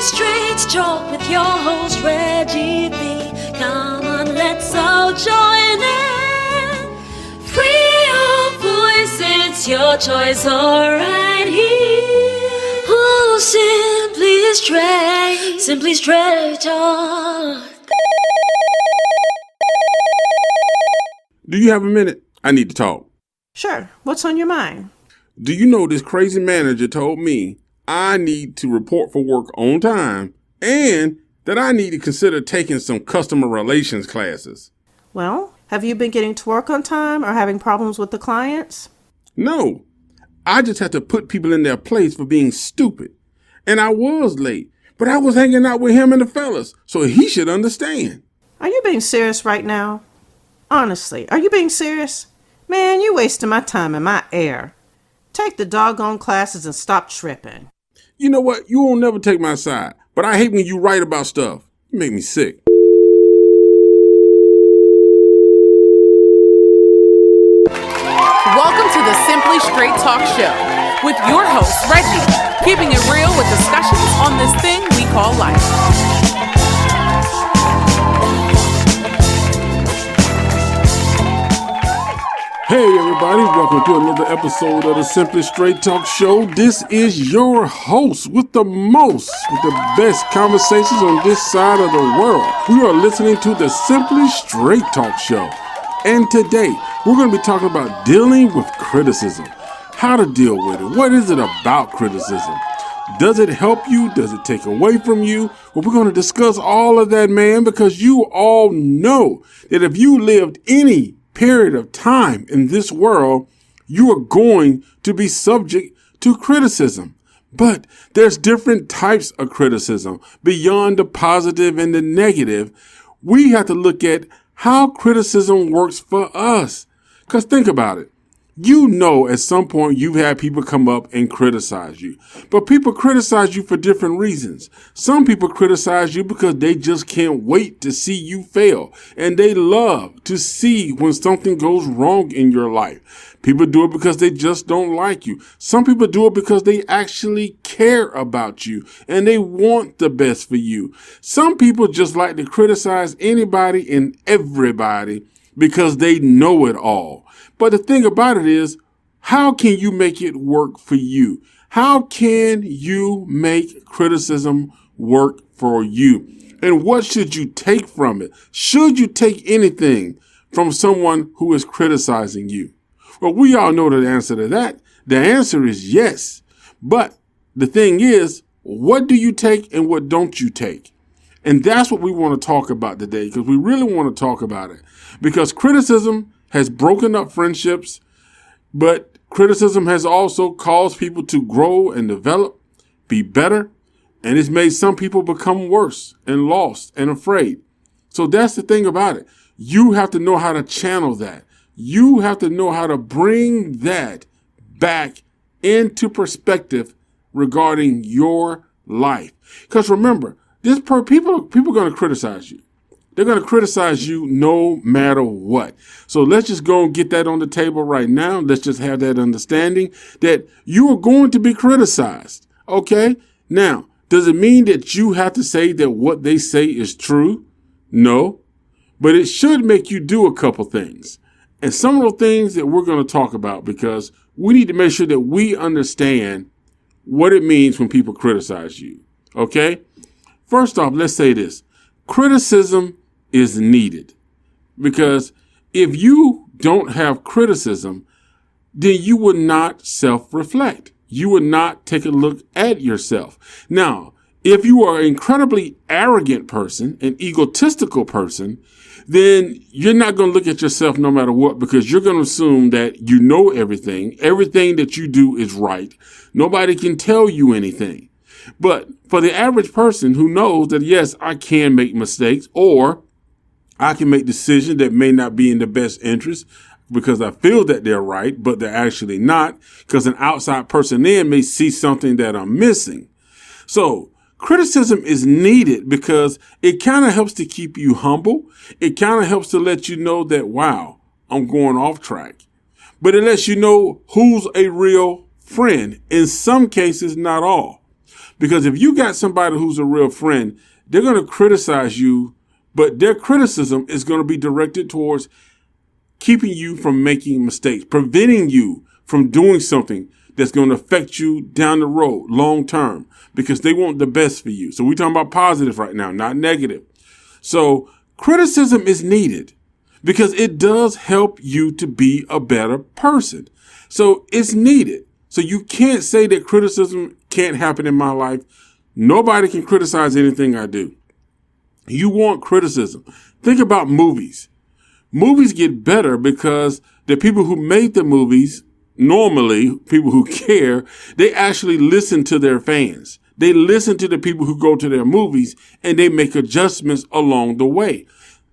Straight Talk with your host Reggie B. Come on, let's all join in. Free your voice, it's your choice, alright here. Oh, simply straight talk. Do you have a minute? I need to talk. Sure. What's on your mind? Do you know this crazy manager told me I need to report for work on time and that I need to consider taking some customer relations classes? Well, have you been getting to work on time or having problems with the clients? No, I just have to put people in their place for being stupid. And I was late, but I was hanging out with him and the fellas, so he should understand. Are you being serious right now? Honestly, are you being serious? Man, you're wasting my time and my air. Take the doggone classes and stop tripping. You know what? You won't never take my side, but I hate when you write about stuff. You make me sick. Welcome to the Simply Straight Talk Show with your host, Reggie, keeping it real with discussions on this thing we call life. Hey everybody, welcome to another episode of the Simply Straight Talk Show. This is your host with the most, with the best conversations on this side of the world. We are listening to the Simply Straight Talk Show. And today, we're going to be talking about dealing with criticism. How to deal with it. What is it about criticism? Does it help you? Does it take away from you? Well, we're going to discuss all of that, man, because you all know that if you lived any period of time in this world, you are going to be subject to criticism. But there's different types of criticism beyond the positive and the negative. We have to look at how criticism works for us. Because think about it. You know, at some point you've had people come up and criticize you, but people criticize you for different reasons. Some people criticize you because they just can't wait to see you fail, and they love to see when something goes wrong in your life. People do it because they just don't like you. Some people do it because they actually care about you and they want the best for you. Some people just like to criticize anybody and everybody because they know it all. But the thing about it is, how can you make it work for you? How can you make criticism work for you? And what should you take from it? Should you take anything from someone who is criticizing you? Well, we all know the answer to that. The answer is yes. But the thing is, what do you take and what don't you take? And that's what we want to talk about today, because we really want to talk about it. Because criticism has broken up friendships, but criticism has also caused people to grow and develop, be better, and it's made some people become worse and lost and afraid. So that's the thing about it. You have to know how to channel that. You have to know how to bring that back into perspective regarding your life. Because remember, people are going to criticize you. They're going to criticize you no matter what. So let's just go and get that on the table right now. Let's just have that understanding that you are going to be criticized. Okay? Now, does it mean that you have to say that what they say is true? No. But it should make you do a couple things. And some of the things that we're going to talk about, because we need to make sure that we understand what it means when people criticize you. Okay? First off, let's say this. Criticism is needed, because if you don't have criticism, then you would not self-reflect. You would not take a look at yourself. Now, if you are an incredibly arrogant person, an egotistical person, then you're not going to look at yourself no matter what, because you're going to assume that you know everything. Everything that you do is right. Nobody can tell you anything. But for the average person who knows that, yes, I can make mistakes, or I can make decisions that may not be in the best interest because I feel that they're right, but they're actually not, because an outside person then may see something that I'm missing. So criticism is needed because it kind of helps to keep you humble. It kind of helps to let you know that, wow, I'm going off track. But it lets you know who's a real friend. In some cases, not all. Because if you got somebody who's a real friend, they're going to criticize you, but their criticism is going to be directed towards keeping you from making mistakes, preventing you from doing something that's going to affect you down the road, long term, because they want the best for you. So we're talking about positive right now, not negative. So criticism is needed because it does help you to be a better person. So it's needed. So you can't say that criticism can't happen in my life. Nobody can criticize anything I do. You want criticism. Think about movies. Movies get better because the people who made the movies, normally people who care, they actually listen to their fans. They listen to the people who go to their movies and they make adjustments along the way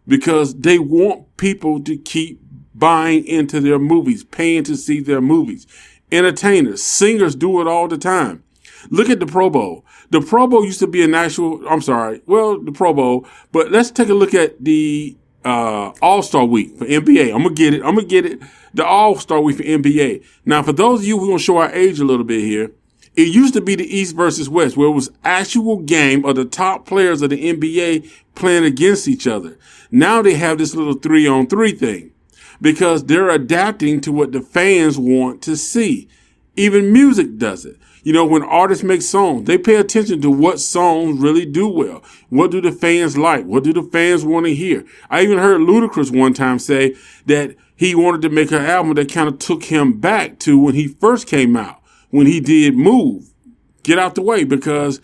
because they want people to keep buying into their movies, paying to see their movies. Entertainers, singers do it all the time. Look at the Pro Bowl. The Pro Bowl used to be the Pro Bowl, but let's take a look at the All-Star Week for NBA. I'm going to get it. The All-Star Week for NBA. Now, for those of you who are going to show our age a little bit here, it used to be the East versus West, where it was actual game of the top players of the NBA playing against each other. Now they have this little 3-on-3 thing because they're adapting to what the fans want to see. Even music does it. You know, when artists make songs, they pay attention to what songs really do well. What do the fans like? What do the fans want to hear? I even heard Ludacris one time say that he wanted to make an album that kind of took him back to when he first came out, when he did Move, Get Out the Way, because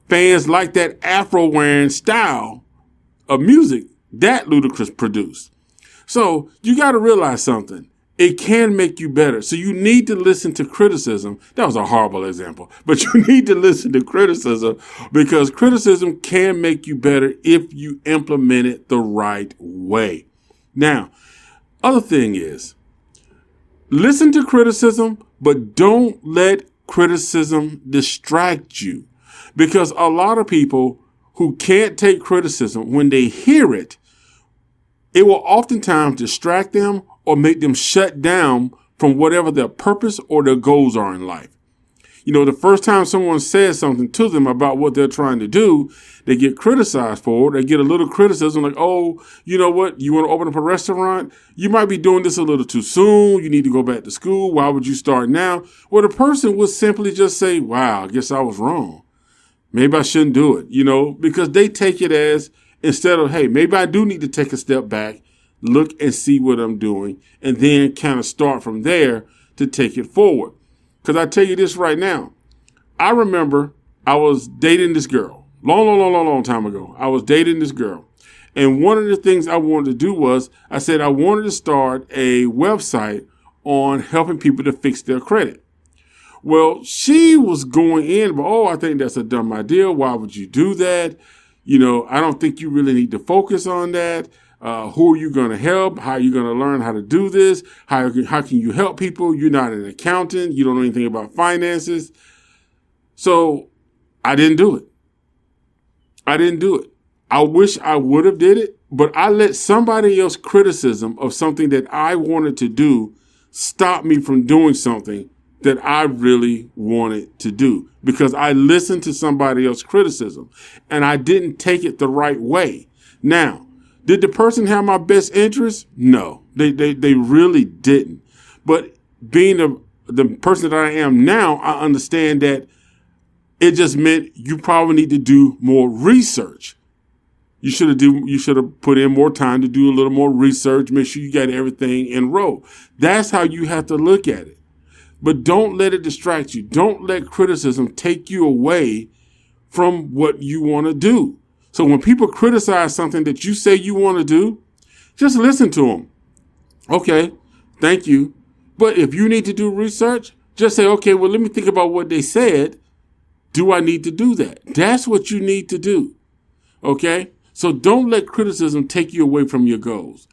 fans like that Afro-wearing style of music that Ludacris produced. So you got to realize something. It can make you better. So you need to listen to criticism. That was a horrible example, but you need to listen to criticism because criticism can make you better if you implement it the right way. Now, other thing is, listen to criticism, but don't let criticism distract you because a lot of people who can't take criticism, when they hear it, it will oftentimes distract them or make them shut down from whatever their purpose or their goals are in life. You know, the first time someone says something to them about what they're trying to do, they get criticized for it. They get a little criticism like, oh, you know what? You want to open up a restaurant? You might be doing this a little too soon. You need to go back to school. Why would you start now? Well, the person would simply just say, wow, I guess I was wrong. Maybe I shouldn't do it, you know, because they take it as instead of, hey, maybe I do need to take a step back, look and see what I'm doing, and then kind of start from there to take it forward. Because I tell you this right now, I remember I was dating this girl, long time ago. I was dating this girl. And one of the things I wanted to do was, I said I wanted to start a website on helping people to fix their credit. Well, she was going in, but, oh, I think that's a dumb idea. Why would you do that? You know, I don't think you really need to focus on that. Who are you going to help? How are you going to learn how to do this? How can you help people? You're not an accountant. You don't know anything about finances. So I didn't do it. I wish I would have did it, but I let somebody else's criticism of something that I wanted to do stop me from doing something that I really wanted to do because I listened to somebody else's criticism and I didn't take it the right way. Now, did the person have my best interest? No, they really didn't. But being the person that I am now, I understand that it just meant you probably need to do more research. You should have put in more time to do a little more research, make sure you got everything in row. That's how you have to look at it. But don't let it distract you. Don't let criticism take you away from what you want to do. So when people criticize something that you say you want to do, just listen to them. Okay, thank you. But if you need to do research, just say, okay, well, let me think about what they said. Do I need to do that? That's what you need to do. Okay? So don't let criticism take you away from your goals.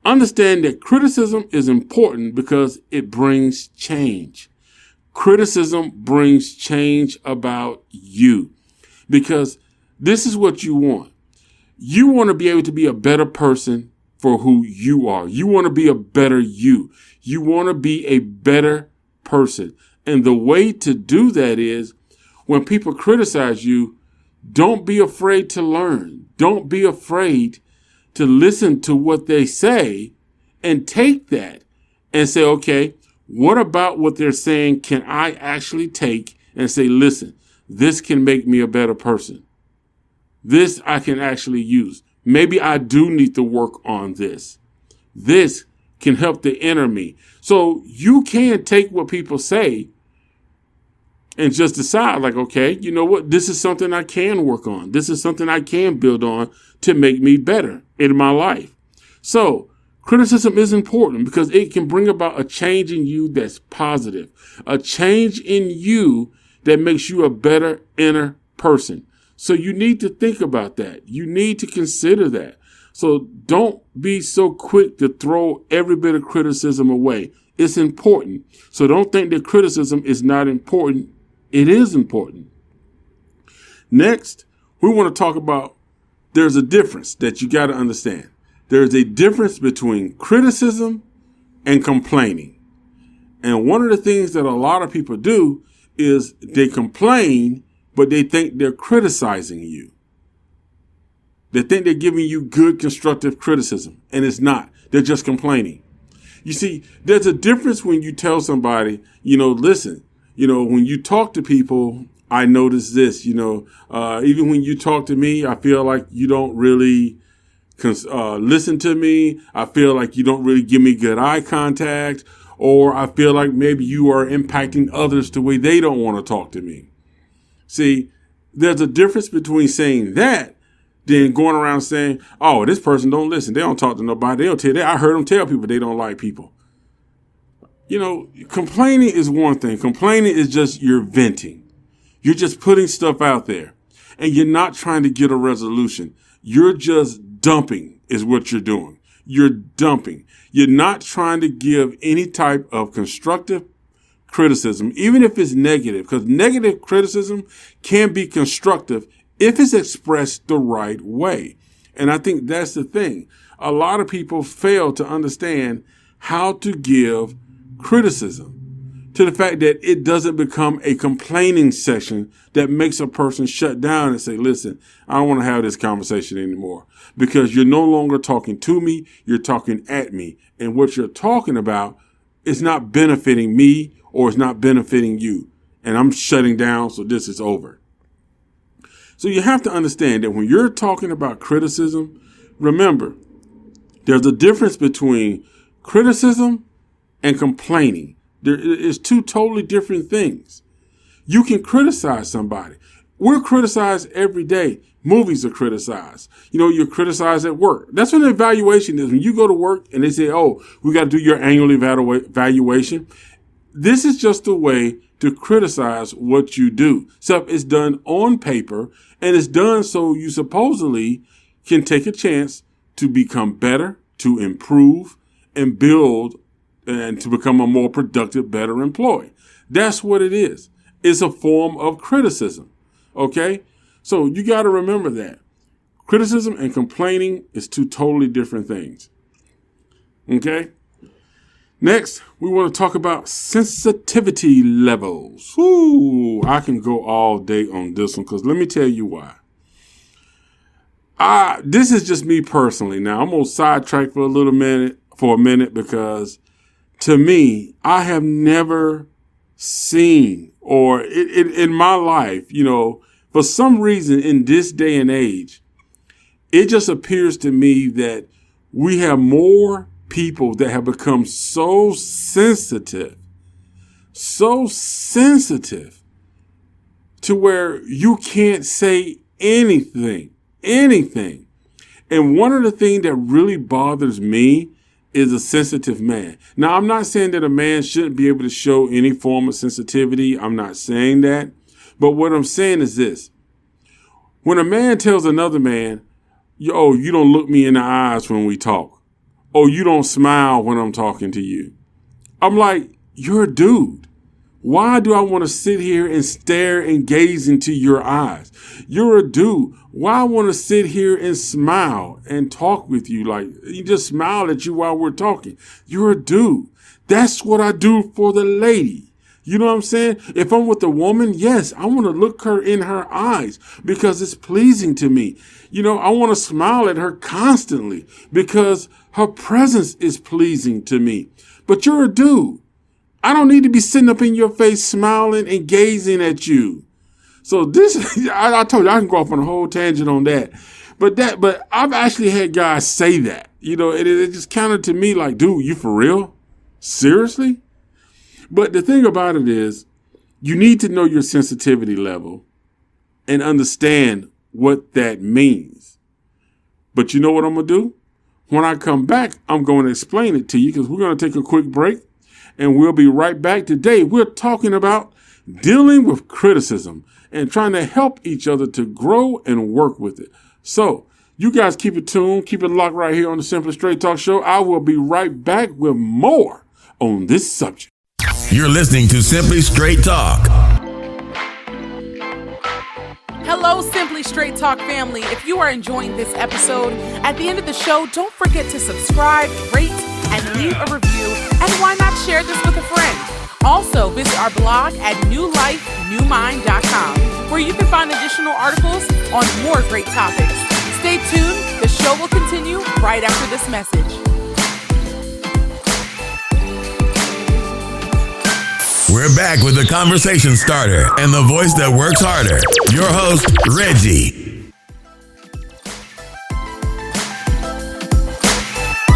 Understand that criticism is important because it brings change. Criticism brings change about you because this is what you want. You want to be able to be a better person for who you are. You want to be a better you. You want to be a better person. And the way to do that is when people criticize you, don't be afraid to learn. Don't be afraid to listen to what they say and take that and say, okay, what about what they're saying can I actually take and say, listen, this can make me a better person. This I can actually use. Maybe I do need to work on this. This can help the inner me. So you can take what people say and just decide like, okay, you know what? This is something I can work on. This is something I can build on to make me better in my life. So criticism is important because it can bring about a change in you that's positive, a change in you that makes you a better inner person. So you need to think about that. You need to consider that. So don't be so quick to throw every bit of criticism away. It's important. So don't think that criticism is not important. It is important. Next, we want to talk about there's a difference that you got to understand. There's a difference between criticism and complaining. And one of the things that a lot of people do is they complain, but they think they're criticizing you. They think they're giving you good, constructive criticism, and it's not. They're just complaining. You see, there's a difference when you tell somebody, listen, when you talk to people, I notice this, even when you talk to me, I feel like you don't really listen to me. I feel like you don't really give me good eye contact, or I feel like maybe you are impacting others the way they don't want to talk to me. See, there's a difference between saying that than going around saying, oh, this person don't listen. They don't talk to nobody. They don't tell. I heard them tell people they don't like people. Complaining is one thing. Complaining is just you're venting. You're just putting stuff out there and you're not trying to get a resolution. You're just dumping is what you're doing. You're dumping. You're not trying to give any type of constructive criticism, even if it's negative, because negative criticism can be constructive if it's expressed the right way. And I think that's the thing. A lot of people fail to understand how to give criticism, to the fact that it doesn't become a complaining session that makes a person shut down and say, listen, I don't want to have this conversation anymore, because you're no longer talking to me, you're talking at me. And what you're talking about is not benefiting me or it's not benefiting you. And I'm shutting down, so this is over. So you have to understand that when you're talking about criticism, remember, there's a difference between criticism and complaining. There is two totally different things. You can criticize somebody. We're criticized every day. Movies are criticized. You're criticized at work. That's what an evaluation is. When you go to work and they say, oh, we got to do your annual evaluation. This is just a way to criticize what you do. So it's done on paper, and it's done so you supposedly can take a chance to become better, to improve, and build, and to become a more productive, better employee. That's what it is. It's a form of criticism. Okay? So you got to remember that. Criticism and complaining is two totally different things. Okay? Next, we want to talk about sensitivity levels. Ooh, I can go all day on this one because let me tell you why. This is just me personally. Now, I'm going to sidetrack for a minute because to me, I have never seen or in my life, for some reason in this day and age, it just appears to me that we have more people that have become so sensitive to where you can't say anything. And one of the things that really bothers me is a sensitive man. Now, I'm not saying that a man shouldn't be able to show any form of sensitivity. I'm not saying that. But what I'm saying is this. When a man tells another man, yo, you don't look me in the eyes when we talk. Oh, you don't smile when I'm talking to you. I'm like, you're a dude. Why do I want to sit here and stare and gaze into your eyes? You're a dude. Why I want to sit here and smile and talk with you? Like, you just smile at you while we're talking. You're a dude. That's what I do for the lady. You know what I'm saying? If I'm with a woman, yes, I want to look her in her eyes because it's pleasing to me. You know, I want to smile at her constantly because her presence is pleasing to me. But you're a dude. I don't need to be sitting up in your face smiling and gazing at you. So this, I told you, I can go off on a whole tangent on that. But I've actually had guys say that. You know, it just kind of to me like, dude, you for real? Seriously? But the thing about it is, you need to know your sensitivity level and understand what that means. But you know what I'm going to do? When I come back, I'm going to explain it to you because we're going to take a quick break and we'll be right back. Today, we're talking about dealing with criticism and trying to help each other to grow and work with it. So you guys keep it tuned, keep it locked right here on the Simply Straight Talk Show. I will be right back with more on this subject. You're listening to Simply Straight Talk. Hello, Simply Straight Talk family. If you are enjoying this episode, at the end of the show, don't forget to subscribe, rate, and leave a review. And why not share this with a friend? Also, visit our blog at newlifenewmind.com, where you can find additional articles on more great topics. Stay tuned. The show will continue right after this message. We're back with the conversation starter and the voice that works harder. Your host, Reggie.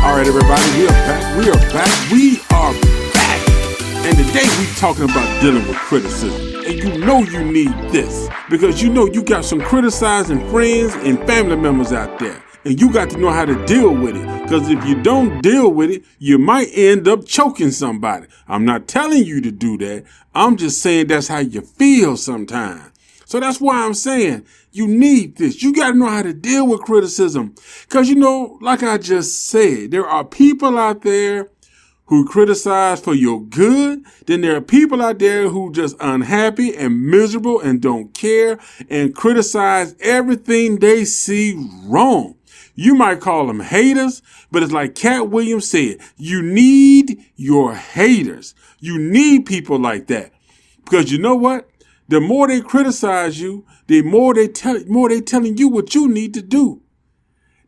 All right, everybody, we are back. And today we're talking about dealing with criticism. And you know you need this because you know you got some criticizing friends and family members out there. And you got to know how to deal with it. Because if you don't deal with it, you might end up choking somebody. I'm not telling you to do that. I'm just saying that's how you feel sometimes. So that's why I'm saying you need this. You got to know how to deal with criticism. Because, you know, like I just said, there are people out there who criticize for your good. Then there are people out there who just unhappy and miserable and don't care and criticize everything they see wrong. You might call them haters, but it's like Cat Williams said, you need your haters. You need people like that. Because you know what? The more they criticize you, the more they telling you what you need to do.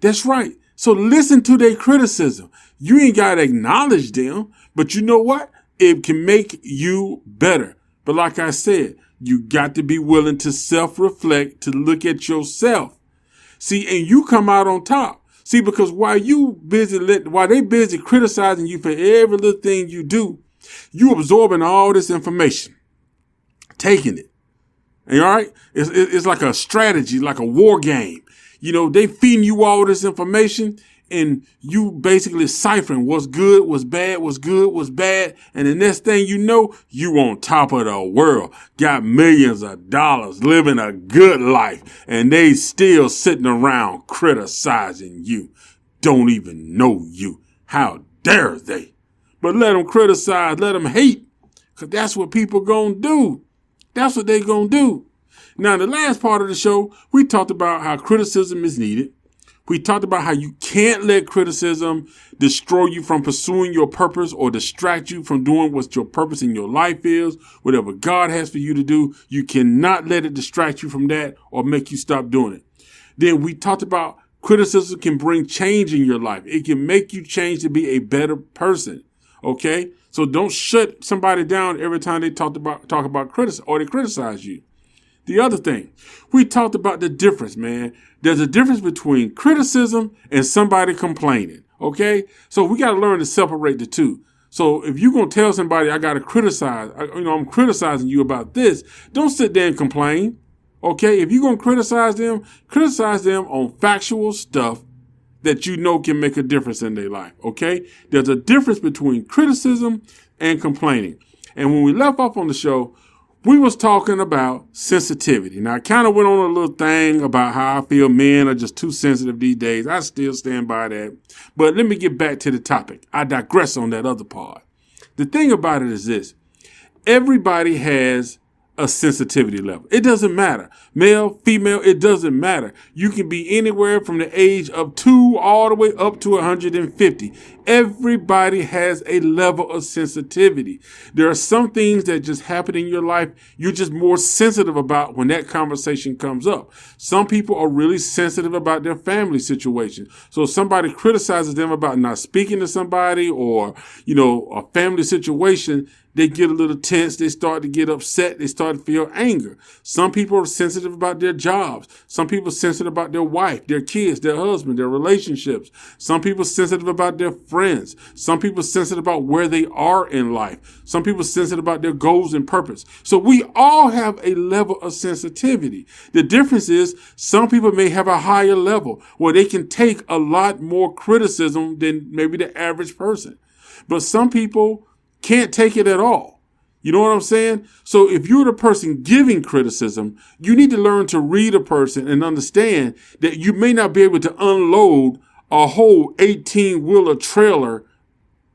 That's right. So listen to their criticism. You ain't got to acknowledge them, but you know what? It can make you better. But like I said, you got to be willing to self-reflect, to look at yourself. See, and you come out on top. See, because while they busy criticizing you for every little thing you do, you absorbing all this information, taking it. And all right, it's like a strategy, like a war game. You know, they feeding you all this information and you basically ciphering what's good, what's bad, what's good, what's bad. And the next thing you know, you on top of the world, got millions of dollars, living a good life, and they still sitting around criticizing you. Don't even know you. How dare they? But let them criticize, let them hate, because that's what people gonna do. That's what they gonna do. Now, in the last part of the show, we talked about how criticism is needed. We talked about how you can't let criticism destroy you from pursuing your purpose or distract you from doing what your purpose in your life is. Whatever God has for you to do, you cannot let it distract you from that or make you stop doing it. Then we talked about criticism can bring change in your life. It can make you change to be a better person. Okay? So don't shut somebody down every time they talk about criticism or they criticize you. The other thing, we talked about the difference, man. There's a difference between criticism and somebody complaining, okay? So we got to learn to separate the two. So if you're going to tell somebody, I got to criticize, I'm criticizing you about this, don't sit there and complain, okay? If you're going to criticize them on factual stuff that you know can make a difference in their life, okay? There's a difference between criticism and complaining. And when we left off on the show, we was talking about sensitivity. Now, I kind of went on a little thing about how I feel men are just too sensitive these days. I still stand by that. But let me get back to the topic. I digress on that other part. The thing about it is this. Everybody has a sensitivity level. It doesn't matter. Male, female, it doesn't matter. You can be anywhere from the age of 2 all the way up to 150. Everybody has a level of sensitivity. There are some things that just happen in your life you're just more sensitive about when that conversation comes up. Some people are really sensitive about their family situation. So if somebody criticizes them about not speaking to somebody or, a family situation, they get a little tense. They start to get upset. They start to feel anger. Some people are sensitive about their jobs. Some people are sensitive about their wife, their kids, their husband, their relationships. Some people are sensitive about their friends. Some people are sensitive about where they are in life. Some people are sensitive about their goals and purpose. So we all have a level of sensitivity. The difference is some people may have a higher level where they can take a lot more criticism than maybe the average person. But some people can't take it at all. You know what I'm saying? So if you're the person giving criticism, you need to learn to read a person and understand that you may not be able to unload a whole 18-wheeler trailer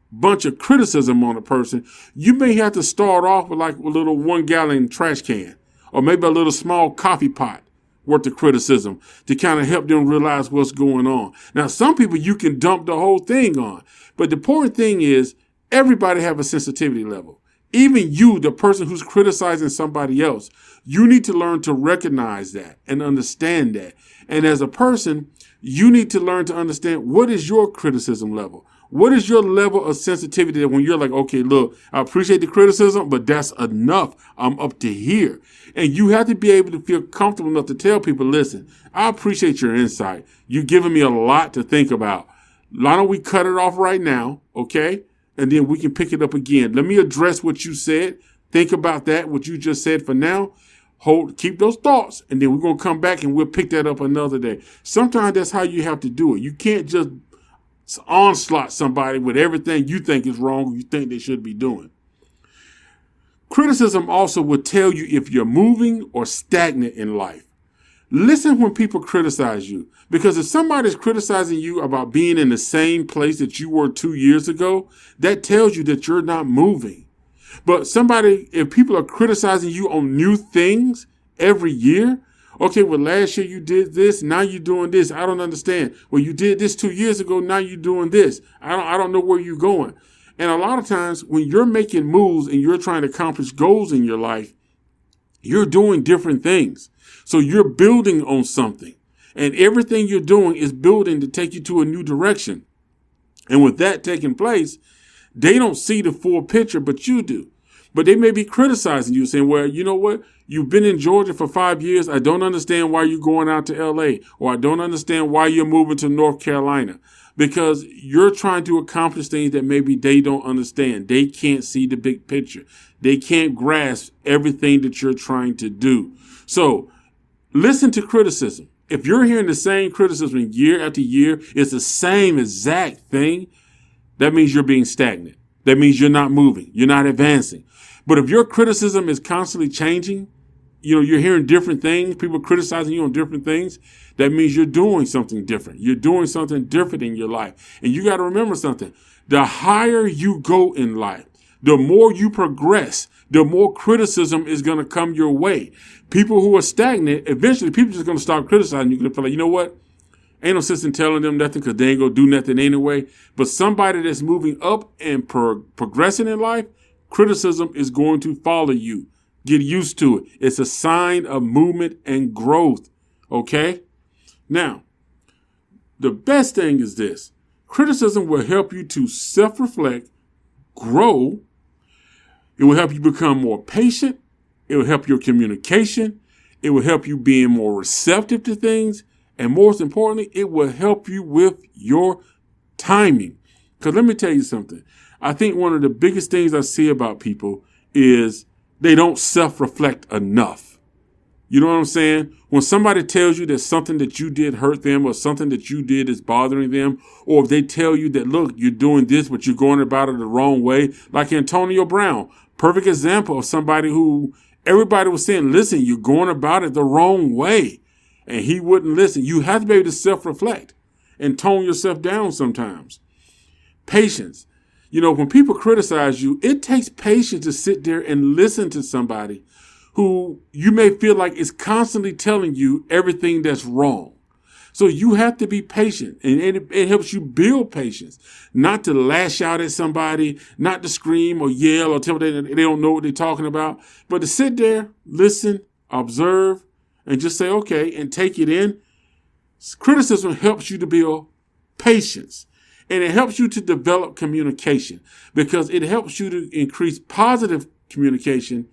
bunch of criticism on a person. You may have to start off with like a little 1-gallon trash can or maybe a little small coffee pot worth of criticism to kind of help them realize what's going on. Now, some people you can dump the whole thing on, but the important thing is everybody have a sensitivity level. Even you, the person who's criticizing somebody else, you need to learn to recognize that and understand that. And as a person, you need to learn to understand what is your criticism level. What is your level of sensitivity that when you're like, okay, look, I appreciate the criticism, but that's enough. I'm up to here. And you have to be able to feel comfortable enough to tell people, listen, I appreciate your insight. You're giving me a lot to think about. Why don't we cut it off right now, okay? And then we can pick it up again. Let me address what you said. Think about that, what you just said for now. Keep those thoughts, and then we're going to come back and we'll pick that up another day. Sometimes that's how you have to do it. You can't just onslaught somebody with everything you think is wrong or you think they should be doing. Criticism also will tell you if you're moving or stagnant in life. Listen when people criticize you, because if somebody's criticizing you about being in the same place that you were 2 years ago, that tells you that you're not moving. But if people are criticizing you on new things every year, okay, well, last year you did this, now you're doing this. I don't understand. Well, you did this 2 years ago, now you're doing this. I don't know where you're going. And a lot of times when you're making moves and you're trying to accomplish goals in your life, you're doing different things. So you're building on something, and everything you're doing is building to take you to a new direction. And with that taking place, they don't see the full picture, but you do. But they may be criticizing you, saying, well, you know what? You've been in Georgia for 5 years. I don't understand why you're going out to LA, or I don't understand why you're moving to North Carolina, because you're trying to accomplish things that maybe they don't understand. They can't see the big picture. They can't grasp everything that you're trying to do. So listen to criticism. If you're hearing the same criticism year after year, it's the same exact thing, that means you're being stagnant. That means you're not moving. You're not advancing. But if your criticism is constantly changing, you're hearing different things, people criticizing you on different things, that means you're doing something different. You're doing something different in your life. And you got to remember something. The higher you go in life, the more you progress, the more criticism is going to come your way. People who are stagnant, eventually people are just going to start criticizing you. You're going to feel like, you know what? Ain't no sense in telling them nothing because they ain't going to do nothing anyway. But somebody that's moving up and progressing in life, criticism is going to follow you. Get used to it. It's a sign of movement and growth. Okay? Now, the best thing is this. Criticism will help you to self-reflect, grow. It will help you become more patient. It will help your communication. It will help you being more receptive to things. And most importantly, it will help you with your timing. Because let me tell you something. I think one of the biggest things I see about people is they don't self-reflect enough. You know what I'm saying? When somebody tells you that something that you did hurt them or something that you did is bothering them, or if they tell you that, look, you're doing this, but you're going about it the wrong way, like Antonio Brown, perfect example of somebody who everybody was saying, listen, you're going about it the wrong way. And he wouldn't listen. You have to be able to self-reflect and tone yourself down sometimes. Patience. When people criticize you, it takes patience to sit there and listen to somebody who you may feel like is constantly telling you everything that's wrong. So you have to be patient, and it helps you build patience, not to lash out at somebody, not to scream or yell or tell them they don't know what they're talking about, but to sit there, listen, observe, and just say, okay, and take it in. Criticism helps you to build patience, and it helps you to develop communication because it helps you to increase positive communication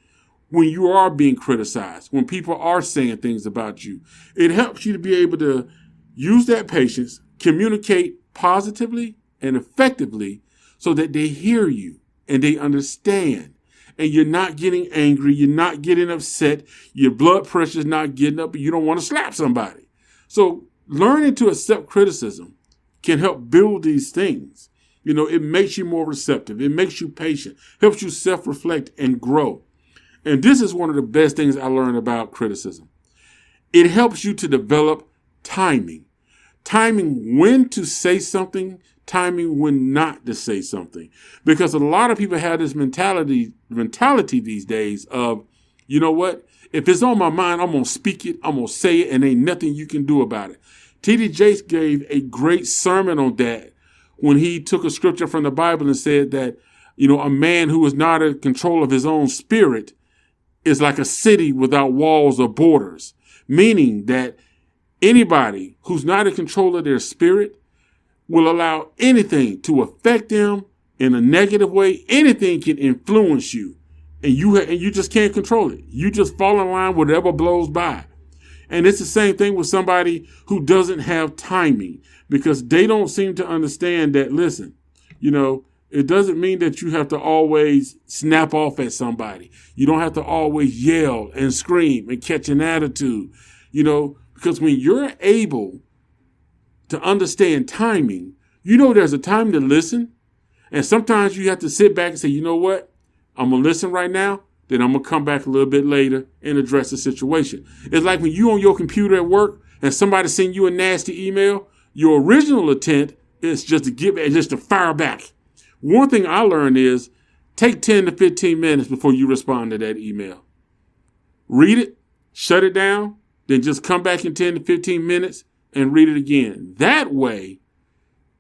when you are being criticized, when people are saying things about you. It helps you to be able to use that patience, communicate positively and effectively so that they hear you and they understand. And you're not getting angry, you're not getting upset, your blood pressure's not getting up, and you don't want to slap somebody. So learning to accept criticism can help build these things. You know, it makes you more receptive, it makes you patient, helps you self-reflect and grow. And this is one of the best things I learned about criticism. It helps you to develop timing. Timing when to say something, timing when not to say something. Because a lot of people have this mentality these days of, you know what? If it's on my mind, I'm going to speak it, I'm going to say it, and ain't nothing you can do about it. T.D. Jakes gave a great sermon on that when he took a scripture from the Bible and said that, you know, a man who is not in control of his own spirit is like a city without walls or borders, meaning that anybody who's not in control of their spirit will allow anything to affect them in a negative way. Anything can influence you, and you just can't control it. You just fall in line with whatever blows by. And it's the same thing with somebody who doesn't have timing, because they don't seem to understand that, listen, you know, it doesn't mean that you have to always snap off at somebody. You don't have to always yell and scream and catch an attitude, you know, because when you're able to understand timing, you know there's a time to listen. And sometimes you have to sit back and say, you know what? I'm going to listen right now. Then I'm going to come back a little bit later and address the situation. It's like when you on your computer at work and somebody send you a nasty email, your original intent is just to fire back. One thing I learned is take 10 to 15 minutes before you respond to that email. Read it, shut it down, then just come back in 10 to 15 minutes and read it again. That way,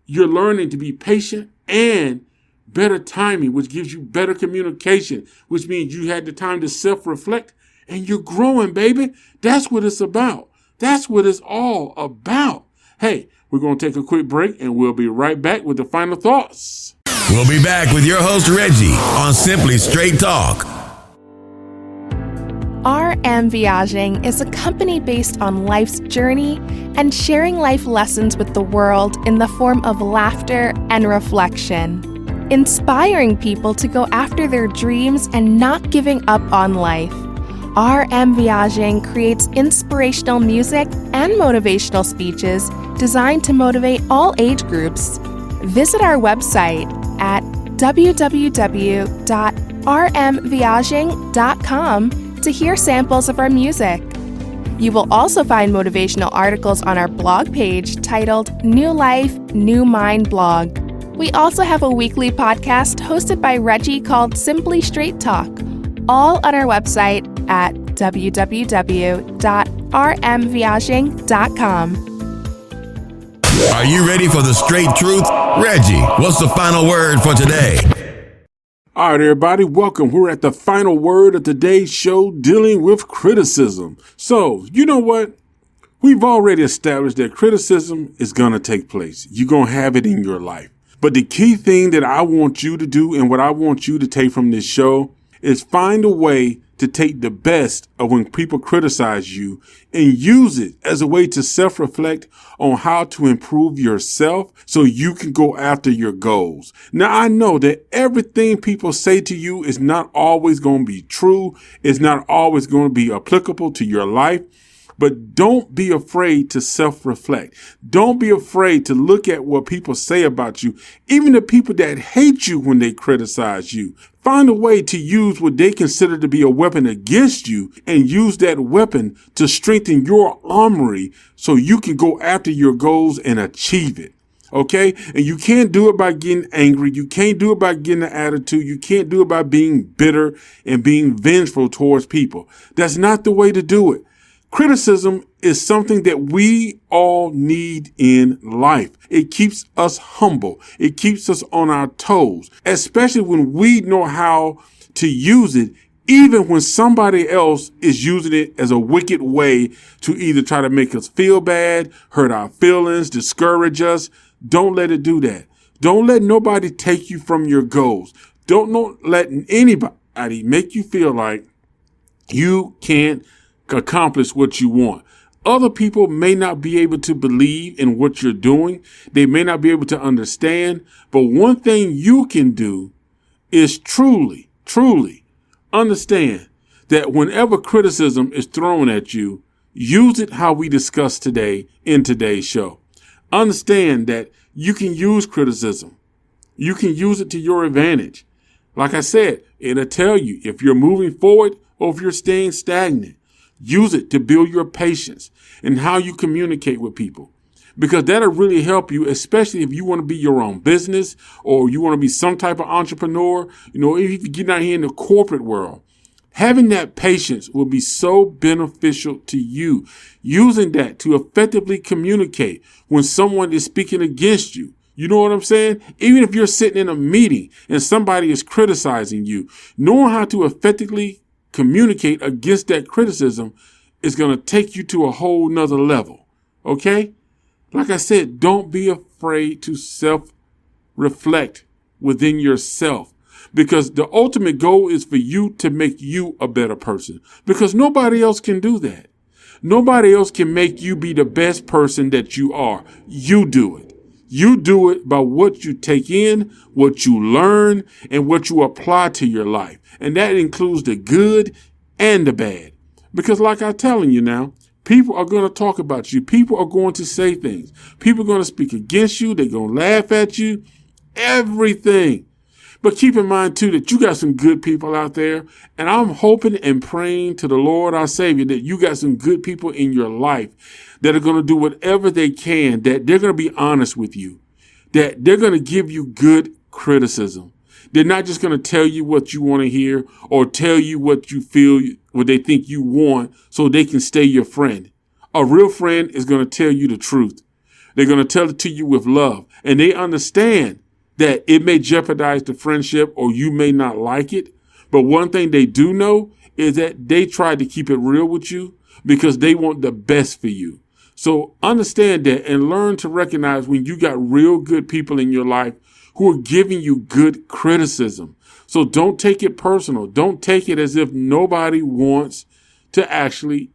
you're learning to be patient and better timing, which gives you better communication, which means you had the time to self-reflect and you're growing, baby. That's what it's about. That's what it's all about. Hey, we're going to take a quick break and we'll be right back with the final thoughts. We'll be back with your host, Reggie, on Simply Straight Talk. RM Viaging is a company based on life's journey and sharing life lessons with the world in the form of laughter and reflection, inspiring people to go after their dreams and not giving up on life. RM Viaging creates inspirational music and motivational speeches designed to motivate all age groups. Visit our website at www.rmviaging.com to hear samples of our music. You will also find motivational articles on our blog page titled New Life, New Mind Blog. We also have a weekly podcast hosted by Reggie called Simply Straight Talk, all on our website at www.rmviaging.com. Are you ready for the straight truth? Reggie, what's the final word for today? All right, everybody, welcome. We're at the final word of today's show, dealing with criticism. So, you know what? We've already established that criticism is going to take place. You're going to have it in your life. But the key thing that I want you to do and what I want you to take from this show is find a way to take the best of when people criticize you and use it as a way to self-reflect on how to improve yourself so you can go after your goals. Now, I know that everything people say to you is not always going to be true. It's not always going to be applicable to your life. But don't be afraid to self-reflect. Don't be afraid to look at what people say about you, even the people that hate you when they criticize you. Find a way to use what they consider to be a weapon against you and use that weapon to strengthen your armory so you can go after your goals and achieve it. Okay? And you can't do it by getting angry. You can't do it by getting an attitude. You can't do it by being bitter and being vengeful towards people. That's not the way to do it. Criticism is something that we all need in life. It keeps us humble. It keeps us on our toes, especially when we know how to use it, even when somebody else is using it as a wicked way to either try to make us feel bad, hurt our feelings, discourage us. Don't let it do that. Don't let nobody take you from your goals. Don't let anybody make you feel like you can't accomplish what you want. Other people may not be able to believe in what you're doing. They may not be able to understand. But one thing you can do is truly understand that whenever criticism is thrown at you, use it how we discussed today in today's show. Understand that you can use criticism. You can use it to your advantage. Like I said, it'll tell you if you're moving forward or if you're staying stagnant. Use it to build your patience and how you communicate with people, because that'll really help you, especially if you want to be your own business or you want to be some type of entrepreneur. You know, if you get out here in the corporate world, having that patience will be so beneficial to you. Using that to effectively communicate when someone is speaking against you. You know what I'm saying? Even if you're sitting in a meeting and somebody is criticizing you, knowing how to effectively communicate against that criticism is going to take you to a whole nother level. Okay? Like I said, don't be afraid to self-reflect within yourself, because the ultimate goal is for you to make you a better person, because nobody else can do that. Nobody else can make you be the best person that you are. You do it. You do it by what you take in, what you learn, and what you apply to your life. And that includes the good and the bad. Because like I'm telling you now, people are going to talk about you. People are going to say things. People are going to speak against you. They're going to laugh at you. Everything. But keep in mind, too, that you got some good people out there. And I'm hoping and praying to the Lord, our Savior, that you got some good people in your life that are going to do whatever they can, that they're going to be honest with you, that they're going to give you good criticism. They're not just going to tell you what you want to hear or tell you what you feel, what they think you want so they can stay your friend. A real friend is going to tell you the truth. They're going to tell it to you with love. And they understand that it may jeopardize the friendship or you may not like it. But one thing they do know is that they try to keep it real with you because they want the best for you. So understand that and learn to recognize when you got real good people in your life who are giving you good criticism. So don't take it personal. Don't take it as if nobody wants to actually,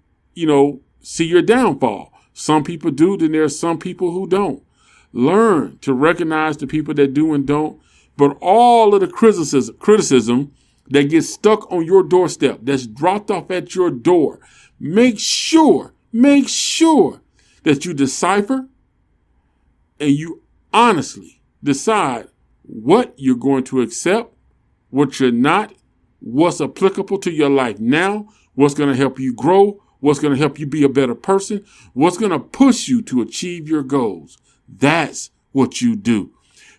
see your downfall. Some people do, then there are some people who don't. Learn to recognize the people that do and don't. But all of the criticism that gets stuck on your doorstep, that's dropped off at your door, make sure that you decipher and you honestly decide what you're going to accept, what you're not, what's applicable to your life now, what's going to help you grow, what's going to help you be a better person, what's going to push you to achieve your goals. That's what you do.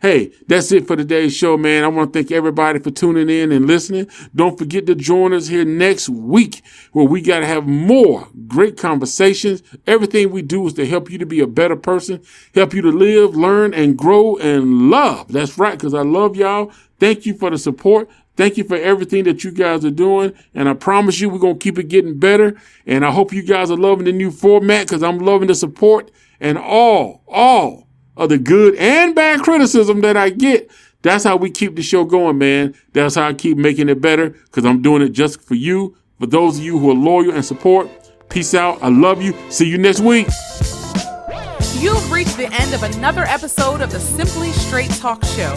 Hey, that's it for today's show, man. I want to thank everybody for tuning in and listening. Don't forget to join us here next week where we got to have more great conversations. Everything we do is to help you to be a better person, help you to live, learn, and grow and love. That's right, because I love y'all. Thank you for the support. Thank you for everything that you guys are doing. And I promise you we're going to keep it getting better. And I hope you guys are loving the new format because I'm loving the support and all of the good and bad criticism that I get. That's how we keep the show going, man. That's how I keep making it better because I'm doing it just for you, for those of you who are loyal and support. Peace out. I love you. See you next week. You've reached the end of another episode of the Simply Straight Talk Show.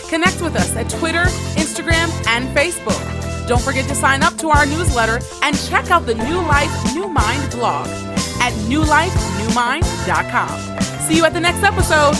Connect with us at Twitter, Instagram, and Facebook. Don't forget to sign up to our newsletter and check out the New Life, New Mind blog at newlifenewmind.com. See you at the next episode.